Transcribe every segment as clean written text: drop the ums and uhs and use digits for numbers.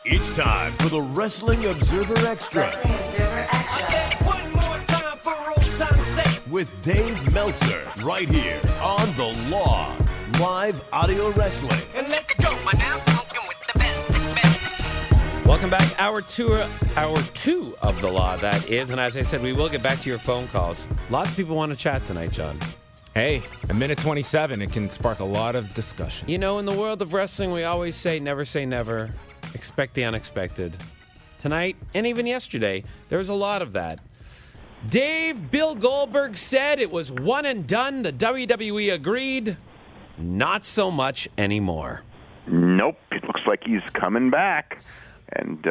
It's time for the Wrestling Observer Extra. I said one more time for old time's sake. With Dave Meltzer, right here on The Law. Live audio wrestling. And let's go. We're now smoking with the best. Welcome back. Hour two of The Law, that is. And as I said, we will get back to your phone calls. Lots of people want to chat tonight, John. Hey, a minute 27, it can spark a lot of discussion. You know, in the world of wrestling, we always say never. Expect the unexpected. Tonight, and even yesterday, there was a lot of that. Bill Goldberg said it was one and done. The WWE agreed. Not so much anymore. Nope. It looks like he's coming back. And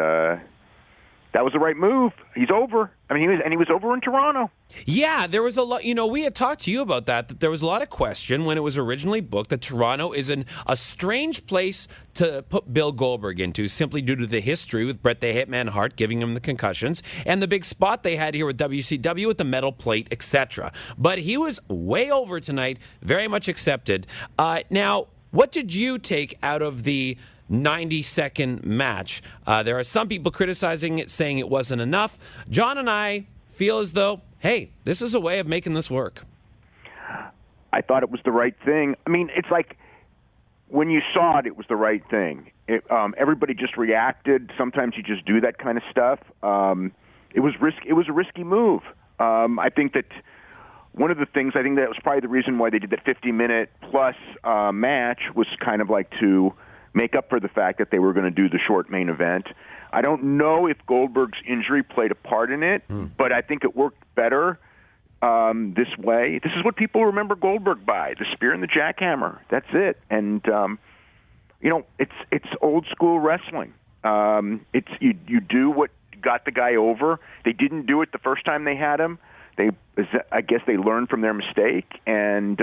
that was the right move. He's over. I mean, he was over in Toronto. Yeah, there was a lot. You know, we had talked to you about that there was a lot of question when it was originally booked that Toronto is a strange place to put Bill Goldberg into, simply due to the history with Bret the Hitman Hart giving him the concussions and the big spot they had here with WCW with the metal plate, etc. But he was way over tonight, very much accepted. Now, what did you take out of the 90-second match? There are some people criticizing it, saying it wasn't enough. John and I feel as though, hey, this is a way of making this work. I thought it was the right thing. I mean, it's like when you saw it, it was the right thing. Everybody just reacted. Sometimes you just do that kind of stuff. It was a risky move. I think that one of the things, I think that was probably the reason why they did that 50-minute plus match was kind of like to make up for the fact that they were going to do the short main event. I don't know if Goldberg's injury played a part in it, but I think it worked better this way. This is what people remember Goldberg by, the spear and the jackhammer. That's it. And, it's old school wrestling. It's you do what got the guy over. They didn't do it the first time they had him. I guess they learned from their mistake, and,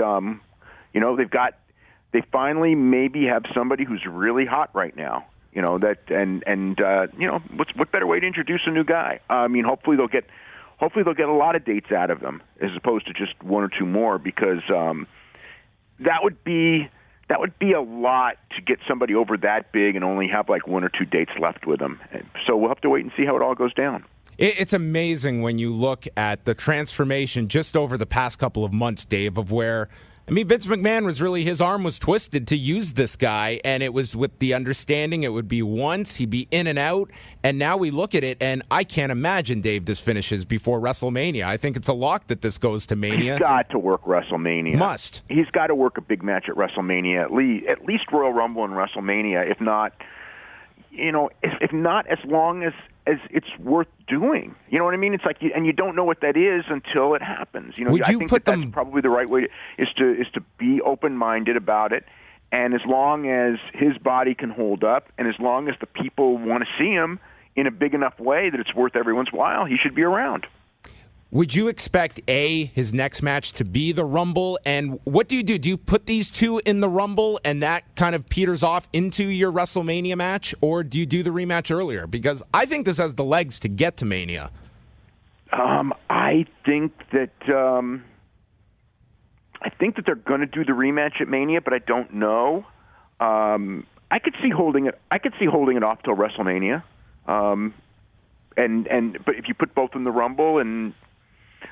they finally maybe have somebody who's really hot right now. What better way to introduce a new guy? I mean, hopefully they'll get a lot of dates out of them as opposed to just one or two more, because that would be a lot to get somebody over that big and only have like one or two dates left with them. So we'll have to wait and see how it all goes down. It's amazing when you look at the transformation just over the past couple of months, Dave, of where, I mean, Vince McMahon was really, his arm was twisted to use this guy, and it was with the understanding it would be once, he'd be in and out, and now we look at it, and I can't imagine, Dave, this finishes before WrestleMania. I think it's a lock that this goes to Mania. He's got to work WrestleMania. Must. He's got to work a big match at WrestleMania, at least Royal Rumble and WrestleMania, if not, if not as long as it's worth doing. You know what I mean? It's like, and you don't know what that is until it happens. I think that's probably the right way is to be open-minded about it. And as long as his body can hold up, and as long as the people want to see him in a big enough way that it's worth everyone's while, he should be around. Would you expect, his next match to be the Rumble? And what do you do? Do you put these two in the Rumble and that kind of peters off into your WrestleMania match? Or do you do the rematch earlier? Because I think this has the legs to get to Mania. I think that they're going to do the rematch at Mania, but I don't know. I could see holding it off till WrestleMania. But if you put both in the Rumble, and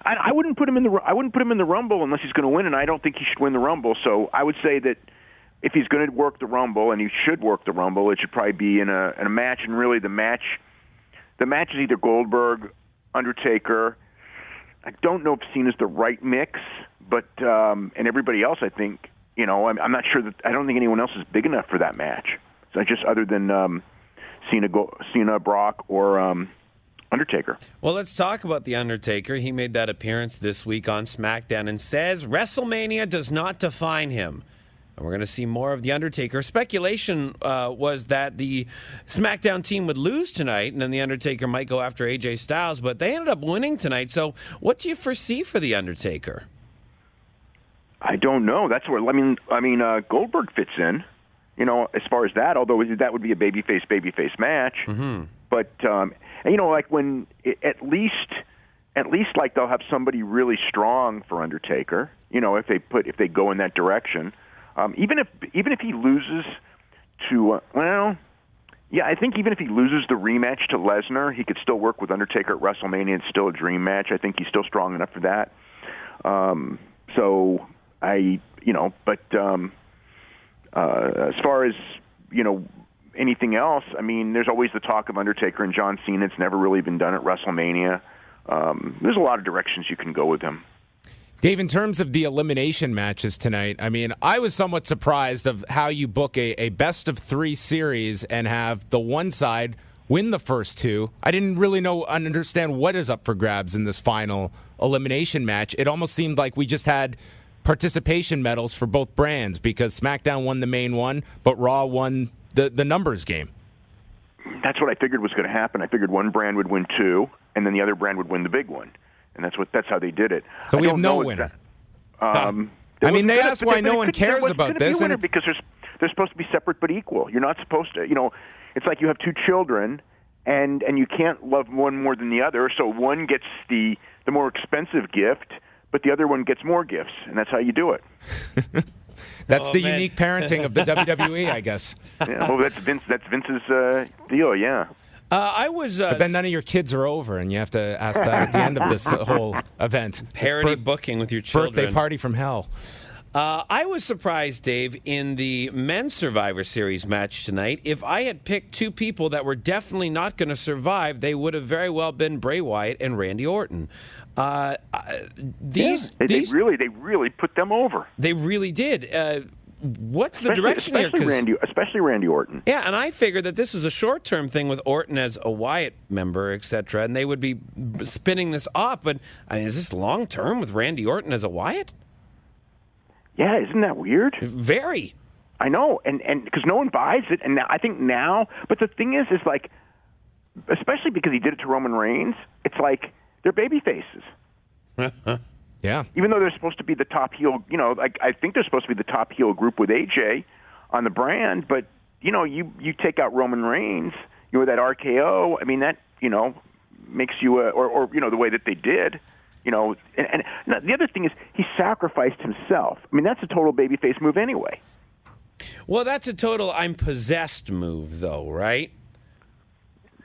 I wouldn't put him in the Rumble unless he's going to win, and I don't think he should win the Rumble. So I would say that if he's going to work the Rumble, and he should work the Rumble, it should probably be in a match. And really, the match is either Goldberg, Undertaker. I don't know if Cena's the right mix, but and everybody else, I think, I'm not sure that I don't think anyone else is big enough for that match. So just other than Cena, Brock, or Undertaker. Well, let's talk about The Undertaker. He made that appearance this week on SmackDown and says WrestleMania does not define him. And we're going to see more of The Undertaker. Speculation was that the SmackDown team would lose tonight, and then The Undertaker might go after AJ Styles, but they ended up winning tonight. So what do you foresee for The Undertaker? I don't know. That's where, Goldberg fits in, as far as that, although that would be a babyface match. Mm-hmm. But, like when at least like they'll have somebody really strong for Undertaker, if they go in that direction. Even if he loses to Yeah, I think even if he loses the rematch to Lesnar, he could still work with Undertaker at WrestleMania. It's still a dream match. I think he's still strong enough for that. As far as, anything else, I mean, there's always the talk of Undertaker and John Cena. It's never really been done at WrestleMania. There's a lot of directions you can go with him. Dave, in terms of the elimination matches tonight, I mean, I was somewhat surprised of how you book a best-of-3 series and have the one side win the first two. I didn't really understand what is up for grabs in this final elimination match. It almost seemed like we just had participation medals for both brands because SmackDown won the main one, but Raw won the numbers game. That's what I figured was going to happen. I figured one brand would win 2, and then the other brand would win the big one. And that's how they did it. So we have no winner. They asked why no one cares about this, and because they're supposed to be separate but equal. You're not supposed to. It's like you have 2 children, and you can't love one more than the other. So one gets the more expensive gift, but the other one gets more gifts, and that's how you do it. That's unique parenting of the WWE, I guess. Yeah, well, that's Vince's deal. Yeah. But then none of your kids are over, and you have to ask that at the end of this whole event. Parody booking with your children. Birthday party from hell. I was surprised, Dave, in the men's Survivor Series match tonight. If I had picked 2 people that were definitely not going to survive, they would have very well been Bray Wyatt and Randy Orton. They really put them over. They really did. What's the direction here? Especially Randy Orton. Yeah, and I figured that this is a short-term thing with Orton as a Wyatt member, etc., and they would be spinning this off. But is this long-term with Randy Orton as a Wyatt? Yeah, isn't that weird? Very. I know, and because no one buys it, and I think now. But the thing is like, especially because he did it to Roman Reigns, it's like they're baby faces. Yeah. Even though they're supposed to be the top heel, I think they're supposed to be the top heel group with AJ on the brand, but, you take out Roman Reigns, with that RKO, I mean, that, makes you, or the way that they did, and the other thing is he sacrificed himself. I mean, that's a total babyface move anyway. Well, that's a total I'm possessed move, though, right?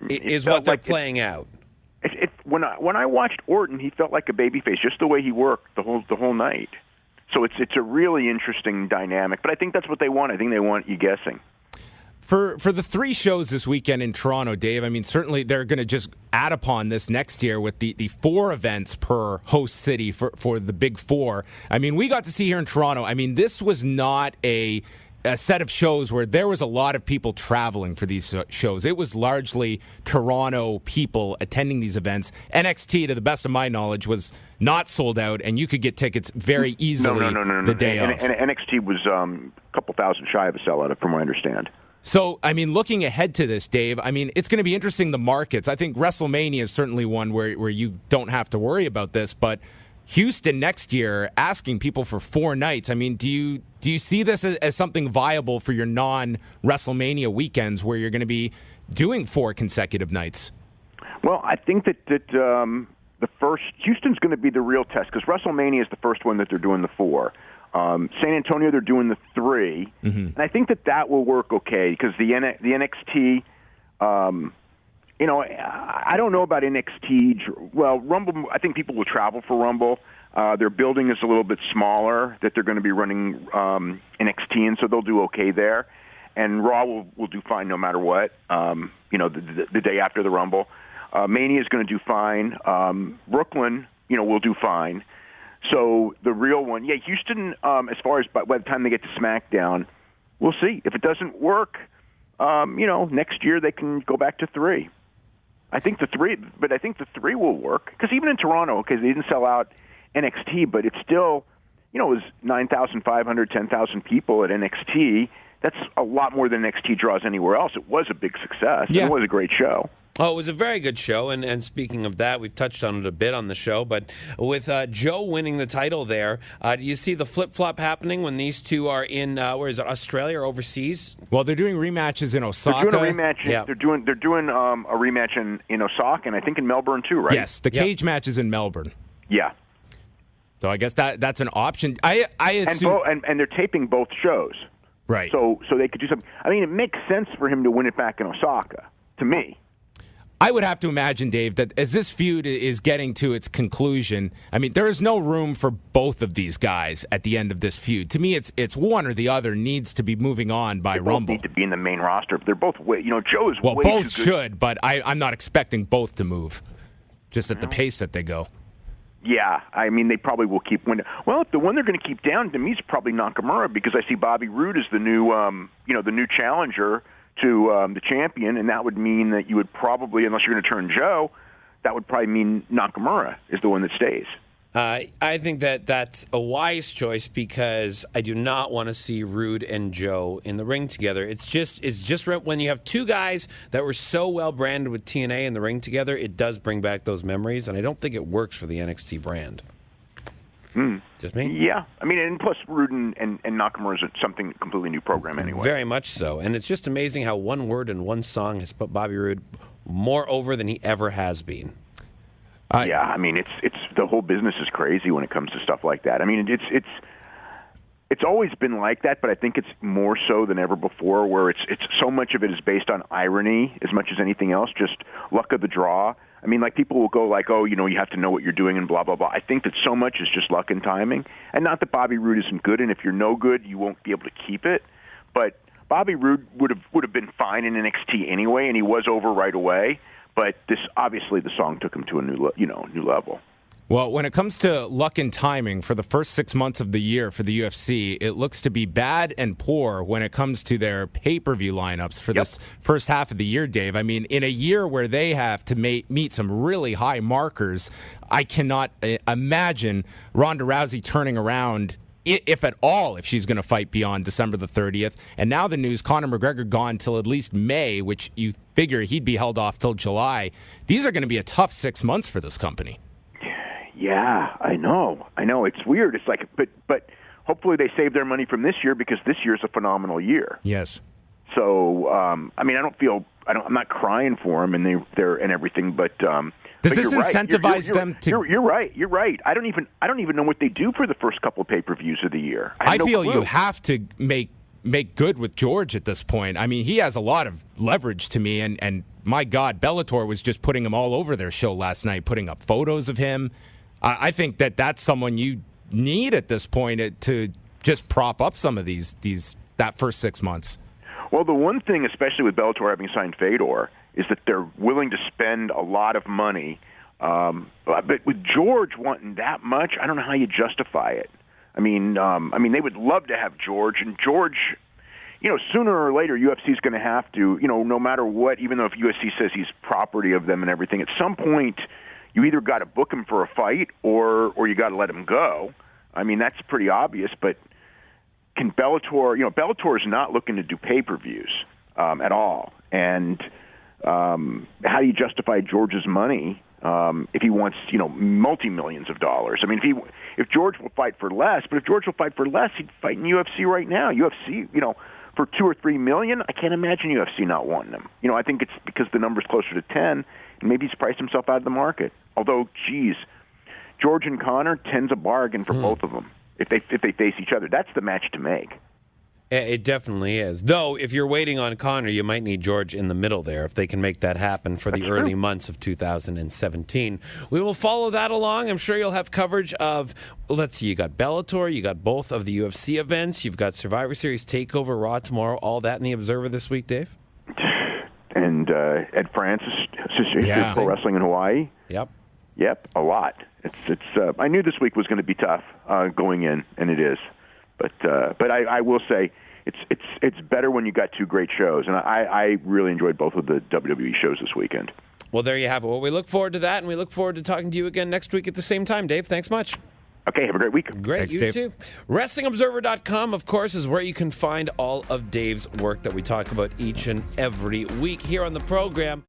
Is what they're playing out. When I watched Orton, he felt like a babyface, just the way he worked the whole night. So it's a really interesting dynamic. But I think that's what they want. I think they want you guessing. For the 3 shows this weekend in Toronto, Dave, I mean, certainly they're going to just add upon this next year with the 4 events per host city for the Big 4. I mean, we got to see here in Toronto, I mean, this was not a set of shows where there was a lot of people traveling for these shows. It was largely Toronto people attending these events. NXT, to the best of my knowledge, was not sold out, and you could get tickets very easily the day of. And NXT was a couple thousand shy of a sellout, from what I understand. So, I mean, looking ahead to this, Dave, I mean, it's going to be interesting, the markets. I think WrestleMania is certainly one where you don't have to worry about this, but Houston next year asking people for 4 nights. I mean, do you see this as something viable for your non-WrestleMania weekends where you're going to be doing 4 consecutive nights? Well, I think that the first Houston's going to be the real test because WrestleMania is the first one that they're doing the 4. San Antonio, they're doing the 3, and I think that will work okay because the NXT. I don't know about NXT. Well, Rumble, I think people will travel for Rumble. Their building is a little bit smaller that they're going to be running NXT in, so they'll do okay there. And Raw will do fine no matter what, the day after the Rumble. Mania is going to do fine. Brooklyn, will do fine. So the real one, Houston, as far as by the time they get to SmackDown, we'll see. If it doesn't work, next year they can go back to 3. I think the 3 will work because even in Toronto, because they didn't sell out NXT, but it's still, it was 9,500, 10,000 people at NXT. That's a lot more than NXT draws anywhere else. It was a big success. Yeah. It was a great show. Oh, it was a very good show, and speaking of that, we've touched on it a bit on the show, but with Joe winning the title there, do you see the flip-flop happening when these two are in, Australia or overseas? Well, they're doing rematches in Osaka. They're doing a rematch. Yeah. They're doing a rematch in Osaka, and I think in Melbourne too, right? Yes, the cage match is in Melbourne. Yeah. So I guess that's an option. I assume... And they're taping both shows. Right. So they could do something. I mean, it makes sense for him to win it back in Osaka, to me. I would have to imagine, Dave, that as this feud is getting to its conclusion, I mean, there is no room for both of these guys at the end of this feud. To me, it's one or the other needs to be moving on by They Rumble. both need to be in the main roster. They're both Joe is Well, way both too good. should, but I'm not expecting both to move, just at the pace that they go. Yeah, I mean, they probably will keep winning. Well, the one they're going to keep down to me is probably Nakamura, because I see Bobby Roode as the new, the new challenger to the champion, and that would mean that you would probably, unless you're going to turn Joe, that would probably mean Nakamura is the one that stays. I think that's a wise choice, because I do not want to see Rude and Joe in the ring together. It's just when you have two guys that were so well branded with TNA in the ring together, it does bring back those memories, and I don't think it works for the NXT brand. Just me? Yeah, I mean, and plus Rude and Nakamura is something completely new program anyway. Very much so, and it's just amazing how one word and one song has put Bobby Roode more over than he ever has been. Yeah, I mean, it's the whole business is crazy when it comes to stuff like that. I mean, it's always been like that, but I think it's more so than ever before, where it's so much of it is based on irony as much as anything else, just luck of the draw. I mean, like, people will go like, oh, you have to know what you're doing and blah, blah, blah. I think that so much is just luck and timing. And not that Bobby Roode isn't good, and if you're no good, you won't be able to keep it. But Bobby Roode would have been fine in NXT anyway, and he was over right away. But obviously the song took him to a new level. Well, when it comes to luck and timing for the first 6 months of the year for the UFC, it looks to be bad and poor when it comes to their pay-per-view lineups for this first half of the year, Dave. I mean, in a year where they have to meet some really high markers, I cannot imagine Ronda Rousey turning around, if at all, if she's going to fight beyond December the 30th. And now the news, Conor McGregor gone till at least May, which you figure he'd be held off till July. These are going to be a tough 6 months for this company. Yeah, I know. It's weird. It's like, but hopefully they save their money from this year, because this year's a phenomenal year. Yes. So, I mean, I'm not crying for them and they're and everything, but does but this incentivize them to? You're right. I don't even know what they do for the first couple of pay-per-views of the year. I feel you have to make good with George at this point. I mean, he has a lot of leverage to me, and my God, Bellator was just putting him all over their show last night, putting up photos of him. I think that's someone you need at this point to just prop up some of that first 6 months. Well, the one thing, especially with Bellator having signed Fedor, is that they're willing to spend a lot of money. But with George wanting that much, I don't know how you justify it. I mean, they would love to have George, and George, sooner or later, UFC is going to have to, no matter what, even though if UFC says he's property of them and everything, at some point, you either got to book him for a fight or you got to let him go. I mean, that's pretty obvious, but can Bellator, Bellator is not looking to do pay-per-views at all. And how do you justify George's money if he wants, multi-millions of dollars? I mean, if George will fight for less, but if George will fight for less, he'd fight in UFC right now. UFC, for $2 or $3 million, I can't imagine UFC not wanting him. I think it's because the number's closer to 10, and maybe he's priced himself out of the market. Although, geez, George and Conor, 10's a bargain for both of them if they face each other. That's the match to make. It definitely is. Though, if you're waiting on Conor, you might need George in the middle there if they can make that happen for the early months of 2017. We will follow that along. I'm sure you'll have coverage of, let's see, you got Bellator, you got both of the UFC events, you've got Survivor Series TakeOver, Raw tomorrow, all that in the Observer this week, Dave? And Ed Francis, Pro Wrestling in Hawaii. Yep, a lot. It's. I knew this week was going to be tough going in, and it is. But I will say it's better when you got two great shows, and I really enjoyed both of the WWE shows this weekend. Well, there you have it. Well, we look forward to that, and we look forward to talking to you again next week at the same time, Dave. Thanks much. Okay, have a great week. Great, Thanks, you Dave. too. WrestlingObserver.com, of course, is where you can find all of Dave's work that we talk about each and every week here on the program.